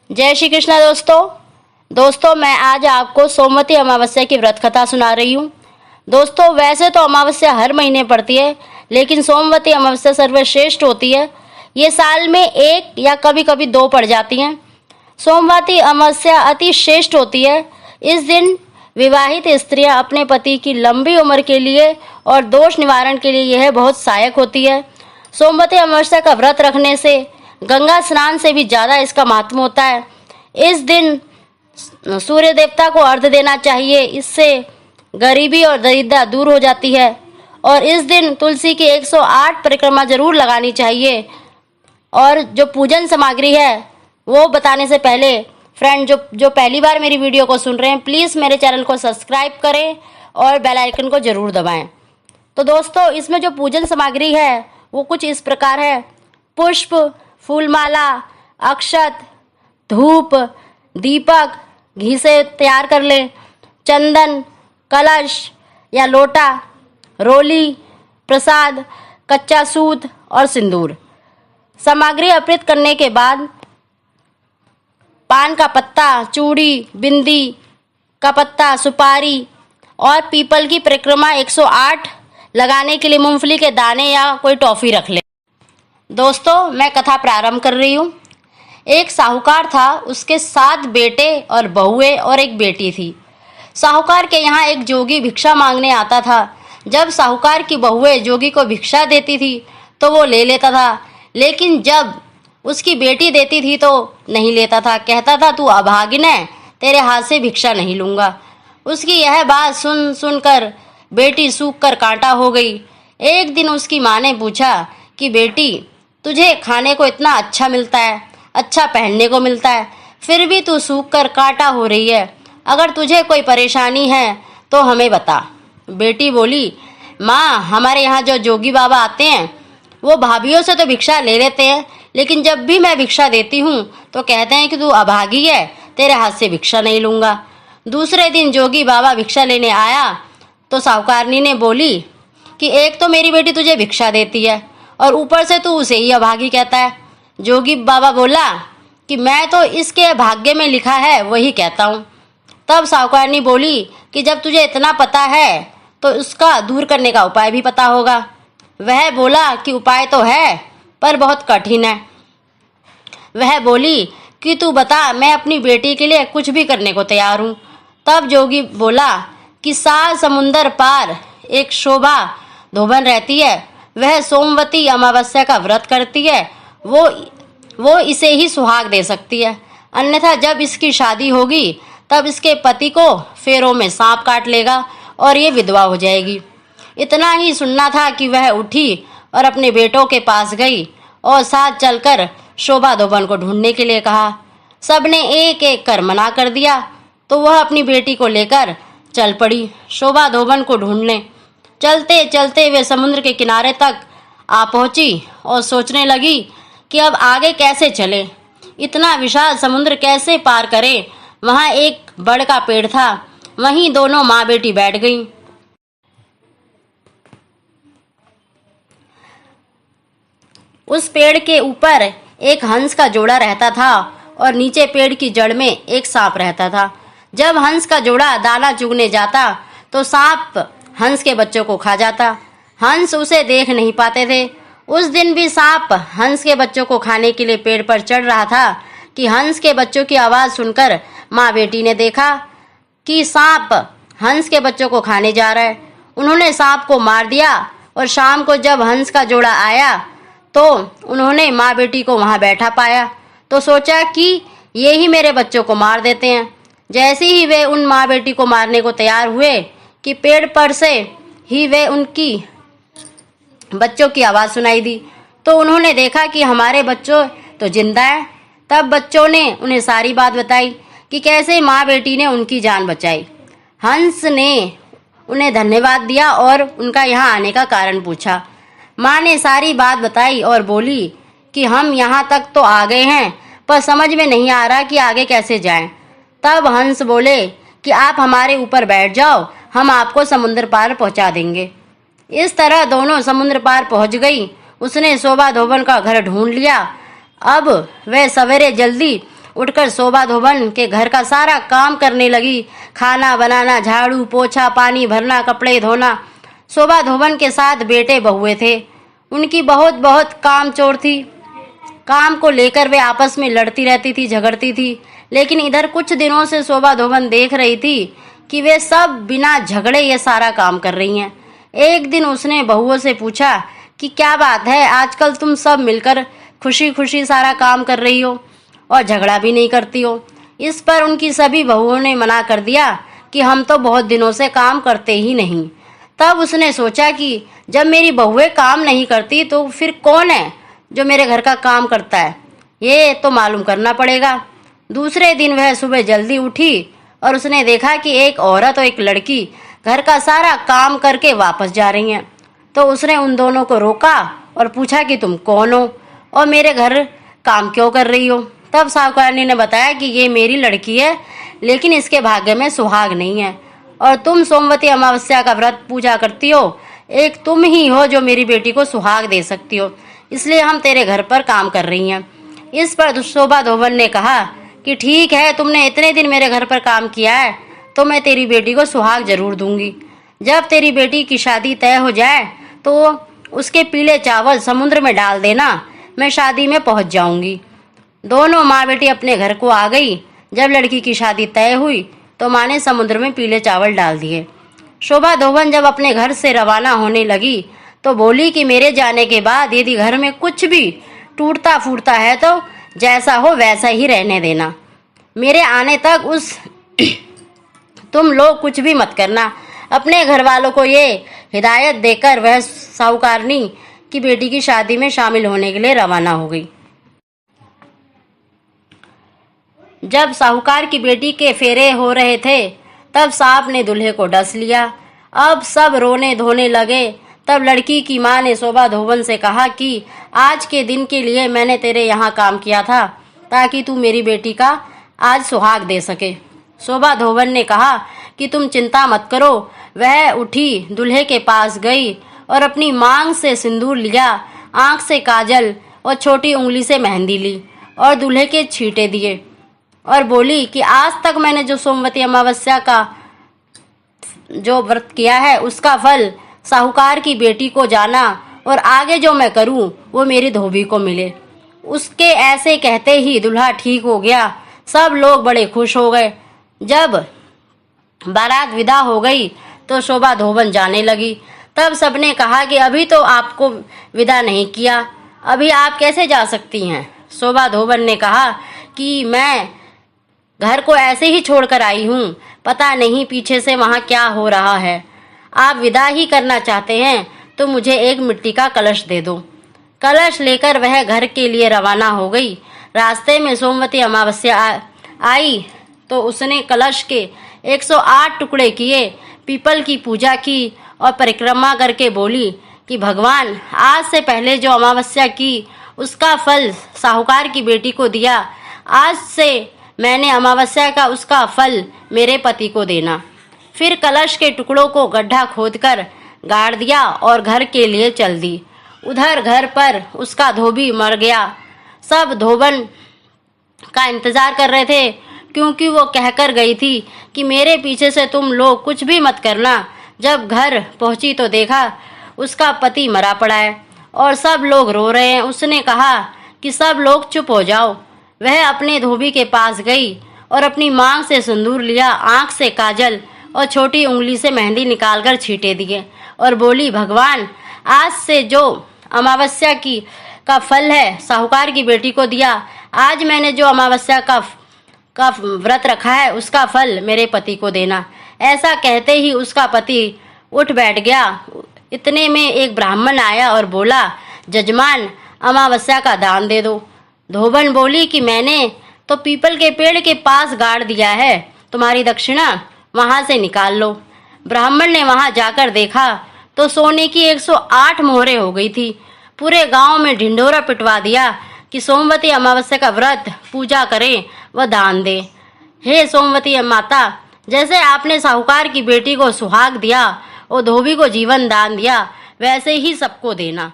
जय श्री कृष्णा दोस्तों मैं आज आपको सोमवती अमावस्या की व्रत कथा सुना रही हूँ। दोस्तों वैसे तो अमावस्या हर महीने पड़ती है, लेकिन सोमवती अमावस्या सर्वश्रेष्ठ होती है। ये साल में एक या कभी कभी दो पड़ जाती हैं। सोमवती अमावस्या अति श्रेष्ठ होती है। इस दिन विवाहित स्त्रियां अपने पति की लंबी उम्र के लिए और दोष निवारण के लिए यह बहुत सहायक होती है। सोमवती अमावस्या का व्रत रखने से गंगा स्नान से भी ज़्यादा इसका महत्व होता है। इस दिन सूर्य देवता को अर्घ्य देना चाहिए, इससे गरीबी और दरिद्रता दूर हो जाती है। और इस दिन तुलसी की 108 परिक्रमा जरूर लगानी चाहिए। और जो पूजन सामग्री है वो बताने से पहले फ्रेंड जो पहली बार मेरी वीडियो को सुन रहे हैं, प्लीज़ मेरे चैनल को सब्सक्राइब करें और बेल आइकन को ज़रूर दबाएं। तो दोस्तों इसमें जो पूजन सामग्री है वो कुछ इस प्रकार है: पुष्प, फूलमाला, अक्षत, धूप, दीपक घी से तैयार कर लें, चंदन, कलश या लोटा, रोली, प्रसाद, कच्चा सूत और सिंदूर। सामग्री अर्पित करने के बाद पान का पत्ता, चूड़ी, बिंदी का पत्ता, सुपारी और पीपल की परिक्रमा 108 लगाने के लिए मूंगफली के दाने या कोई टॉफी रख लें। दोस्तों मैं कथा प्रारंभ कर रही हूँ। एक साहूकार था, उसके 7 बेटे और बहुएं और एक बेटी थी। साहूकार के यहाँ एक जोगी भिक्षा मांगने आता था। जब साहूकार की बहुएं जोगी को भिक्षा देती थी तो वो ले लेता था, लेकिन जब उसकी बेटी देती थी तो नहीं लेता था। कहता था, तू अभागिन है, तेरे हाथ से भिक्षा नहीं लूँगा। उसकी यह बात सुन सुनकर बेटी सूख कर कांटा हो गई। एक दिन उसकी माँ ने पूछा कि बेटी, तुझे खाने को इतना अच्छा मिलता है, अच्छा पहनने को मिलता है, फिर भी तू सूख कर कांटा हो रही है। अगर तुझे कोई परेशानी है तो हमें बता। बेटी बोली, माँ हमारे यहाँ जो जोगी बाबा आते हैं वो भाभीियों से तो भिक्षा ले लेते हैं, लेकिन जब भी मैं भिक्षा देती हूँ तो कहते हैं कि तू अभागी है, तेरे हाथ से भिक्षा नहीं लूँगा। दूसरे दिन जोगी बाबा भिक्षा लेने आया तो साहूकारनी ने बोली कि एक तो मेरी बेटी तुझे भिक्षा देती है और ऊपर से तू उसे ही अभागी कहता है। जोगी बाबा बोला कि मैं तो इसके भाग्य में लिखा है वही कहता हूँ। तब साहूकारनी बोली कि जब तुझे इतना पता है तो उसका दूर करने का उपाय भी पता होगा। वह बोला कि उपाय तो है पर बहुत कठिन है। वह बोली कि तू बता, मैं अपनी बेटी के लिए कुछ भी करने को तैयार हूँ। तब जोगी बोला कि 7 समुंदर पार एक शोभा धोबन रहती है, वह सोमवती अमावस्या का व्रत करती है, वो इसे ही सुहाग दे सकती है, अन्यथा जब इसकी शादी होगी तब इसके पति को फेरों में सांप काट लेगा और ये विधवा हो जाएगी। इतना ही सुनना था कि वह उठी और अपने बेटों के पास गई और साथ चलकर शोभा धोबन को ढूंढने के लिए कहा। सबने एक एक कर मना कर दिया तो वह अपनी बेटी को लेकर चल पड़ी शोभा धोबन को ढूंढने। चलते चलते वे समुद्र के किनारे तक आ पहुंची और सोचने लगी कि अब आगे कैसे चले, इतना विशाल समुद्र कैसे पार करें। वहाँ एक बड़ का पेड़ था, वहीं दोनों माँ बेटी बैठ गईं। उस पेड़ के ऊपर एक हंस का जोड़ा रहता था और नीचे पेड़ की जड़ में एक सांप रहता था। जब हंस का जोड़ा दाना चुगने जाता तो सांप हंस के बच्चों को खा जाता। हंस उसे देख नहीं पाते थे। उस दिन भी सांप हंस के बच्चों को खाने के लिए पेड़ पर चढ़ रहा था कि हंस के बच्चों की आवाज़ सुनकर माँ बेटी ने देखा कि सांप हंस के बच्चों को खाने जा रहा है। उन्होंने सांप को मार दिया और शाम को जब हंस का जोड़ा आया तो उन्होंने माँ बेटी को वहाँ बैठा पाया तो सोचा कि ये ही मेरे बच्चों को मार देते हैं। जैसे ही वे उन माँ बेटी को मारने को तैयार हुए कि पेड़ पर से ही वे उनकी बच्चों की आवाज़ सुनाई दी तो उन्होंने देखा कि हमारे बच्चों तो जिंदा है। तब बच्चों ने उन्हें सारी बात बताई कि कैसे माँ बेटी ने उनकी जान बचाई। हंस ने उन्हें धन्यवाद दिया और उनका यहाँ आने का कारण पूछा। माँ ने सारी बात बताई और बोली कि हम यहाँ तक तो आ गए हैं पर समझ में नहीं आ रहा कि आगे कैसे जाएं। तब हंस बोले कि आप हमारे ऊपर बैठ जाओ, हम आपको समुद्र पार पहुँचा देंगे। इस तरह दोनों समुद्र पार पहुँच गई। उसने शोभा धोबन का घर ढूंढ लिया। अब वह सवेरे जल्दी उठकर शोभा धोबन के घर का सारा काम करने लगी। खाना बनाना, झाड़ू पोछा, पानी भरना, कपड़े धोना। शोभा धोबन के साथ बेटे बहुए थे। उनकी बहुत काम चोर थी। काम को लेकर वे आपस में लड़ती रहती थी, झगड़ती थी। लेकिन इधर कुछ दिनों से शोभा धोबन देख रही थी कि वे सब बिना झगड़े ये सारा काम कर रही हैं। एक दिन उसने बहुओं से पूछा कि क्या बात है, आजकल तुम सब मिलकर खुशी खुशी सारा काम कर रही हो और झगड़ा भी नहीं करती हो। इस पर उनकी सभी बहुओं ने मना कर दिया कि हम तो बहुत दिनों से काम करते ही नहीं। तब उसने सोचा कि जब मेरी बहुएं काम नहीं करती तो फिर कौन है जो मेरे घर का काम करता है, ये तो मालूम करना पड़ेगा। दूसरे दिन वह सुबह जल्दी उठी और उसने देखा कि एक औरत और एक लड़की घर का सारा काम करके वापस जा रही हैं। तो उसने उन दोनों को रोका और पूछा कि तुम कौन हो और मेरे घर काम क्यों कर रही हो। तब साहूकारनी ने बताया कि ये मेरी लड़की है, लेकिन इसके भाग्य में सुहाग नहीं है और तुम सोमवती अमावस्या का व्रत पूजा करती हो। एक तुम ही हो जो मेरी बेटी को सुहाग दे सकती हो, इसलिए हम तेरे घर पर काम कर रही हैं। इस पर शोभा धोबन ने कहा कि ठीक है, तुमने इतने दिन मेरे घर पर काम किया है तो मैं तेरी बेटी को सुहाग जरूर दूंगी। जब तेरी बेटी की शादी तय हो जाए तो उसके पीले चावल समुद्र में डाल देना, मैं शादी में पहुंच जाऊंगी। दोनों माँ बेटी अपने घर को आ गई। जब लड़की की शादी तय हुई तो माँ ने समुद्र में पीले चावल डाल दिए। शोभा धोबन जब अपने घर से रवाना होने लगी तो बोली कि मेरे जाने के बाद यदि घर में कुछ भी टूटता फूटता है तो जैसा हो वैसा ही रहने देना। मेरे आने तक उस तुम लोग कुछ भी मत करना। अपने घर वालों को ये हिदायत देकर वह साहूकारनी की बेटी की शादी में शामिल होने के लिए रवाना हो गई। जब साहूकार की बेटी के फेरे हो रहे थे तब सांप ने दूल्हे को डस लिया। अब सब रोने धोने लगे। तब लड़की की माँ ने शोभा धोबन से कहा कि आज के दिन के लिए मैंने तेरे यहाँ काम किया था ताकि तू मेरी बेटी का आज सुहाग दे सके। शोभा धोबन ने कहा कि तुम चिंता मत करो। वह उठी, दूल्हे के पास गई और अपनी मांग से सिंदूर लिया, आंख से काजल और छोटी उंगली से मेहंदी ली और दूल्हे के छींटे दिए और बोली कि आज तक मैंने जो सोमवती अमावस्या का जो व्रत किया है उसका फल साहूकार की बेटी को जाना और आगे जो मैं करूं वो मेरी धोबी को मिले। उसके ऐसे कहते ही दूल्हा ठीक हो गया। सब लोग बड़े खुश हो गए। जब बारात विदा हो गई तो शोभा धोबन जाने लगी। तब सबने कहा कि अभी तो आपको विदा नहीं किया, अभी आप कैसे जा सकती हैं। शोभा धोबन ने कहा कि मैं घर को ऐसे ही छोड़कर आई हूँ, पता नहीं पीछे से वहाँ क्या हो रहा है। आप विदा ही करना चाहते हैं तो मुझे एक मिट्टी का कलश दे दो। कलश लेकर वह घर के लिए रवाना हो गई। रास्ते में सोमवती अमावस्या आई तो उसने कलश के 108 टुकड़े किए, पीपल की पूजा की और परिक्रमा करके बोली कि भगवान, आज से पहले जो अमावस्या की उसका फल साहूकार की बेटी को दिया, आज से मैंने अमावस्या का उसका फल मेरे पति को देना। फिर कलश के टुकड़ों को गड्ढा खोदकर गाड़ दिया और घर के लिए चल दी। उधर घर पर उसका धोबी मर गया। सब धोबन का इंतजार कर रहे थे क्योंकि वो कहकर गई थी कि मेरे पीछे से तुम लोग कुछ भी मत करना। जब घर पहुंची तो देखा उसका पति मरा पड़ा है और सब लोग रो रहे हैं। उसने कहा कि सब लोग चुप हो जाओ। वह अपने धोबी के पास गई और अपनी मांग से सिंदूर लिया, आंख से काजल और छोटी उंगली से मेहंदी निकालकर छींटे दिए और बोली, भगवान, आज से जो अमावस्या की का फल है साहूकार की बेटी को दिया, आज मैंने जो अमावस्या का व्रत रखा है उसका फल मेरे पति को देना। ऐसा कहते ही उसका पति उठ बैठ गया। इतने में एक ब्राह्मण आया और बोला, जजमान, अमावस्या का दान दे दो। धोबन बोली कि मैंने तो पीपल के पेड़ के पास गाड़ दिया है, तुम्हारी दक्षिणा वहां से निकाल लो। ब्राह्मण ने वहां जाकर देखा तो सोने की 108 मोहरें हो गई थी। पूरे गांव में ढिंढोरा पिटवा दिया कि सोमवती अमावस्या का व्रत पूजा करें व दान दे। हे सोमवती माता, जैसे आपने साहूकार की बेटी को सुहाग दिया और धोबी को जीवन दान दिया, वैसे ही सबको देना।